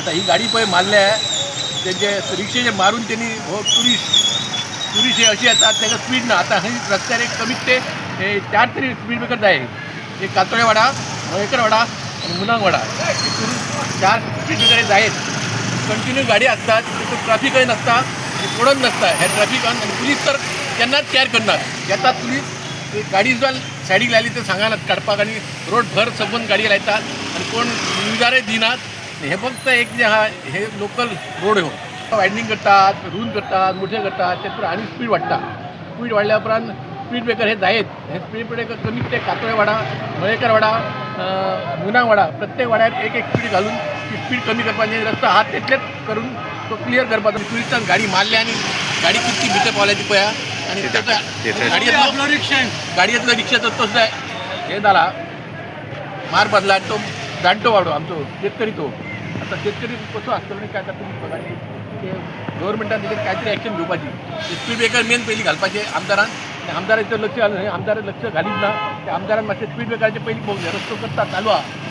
आता ही गाडी पळय मारल्या त्यांचे रिक्षेचे मारून त्यांनी हो टुरिस्ट हे अशी येतात त्याचं स्पीड ना आता ही रस्त्यावर एक कमीत ते 4 तरी स्पीड ब्रेकर जाय एक कातोळेवाडा मयेकरवाडा आणि मुनांगवाडा हे करून 4 स्पीड ब्रेकर आहेत कंटिन्यू गाडी असतात तिथं ट्रॅफिकही नसता कोणच नसता ह्या ट्रॅफिक आणि पुलीस तर त्यांनाच केअर करणार येतात पुलीस गाडी सुद्धा सायडीक लायली ते सांगानात काडपाक आणि रोड भर सबंद गाडी लायतात आणि कोण न्यूजारय दिनात हे फक्त एक जे हा हे लोकल रोड हो वायडनिंग करतात रूल करतात मोठे करतात त्यातून आणि स्पीड वाढता स्पीड वाढल्या उपरांत स्पीड ब्रेकर हे जायत हे स्पीड ब्रेकर कमीत ते कातोळेवाडा मयेकरवाडा मुनांगवाडा प्रत्येक वाड्यात एक स्पीड घालून ती स्पीड कमी करपाची रस्ता हात तितलेच करून तो क्लिअर करपाचो टुरिस्टांक गाडी मारल्या आणि गाडी कितकी भितर पावल्या ती पळया आणि गाडयेतलो रिक्षाचो तसो हे जाला मार बदला तो जाणटो वाडो आमचो शेतकरी तो आता शेतकरी कसो आसतलो आनी काय तुम्ही बघा गव्हर्मेंटान तेजेर कांय तरी एक्शन घेवपाची स्पीड ब्रेकर मेन पयलीं घालपाचें आमदारान आमदाराचें लक्ष घालून आमदार लक्ष घालीत ना त्या आमदारान मातशें स्पीड ब्रेकराचें पयलीं रस्तो करता चालू आहा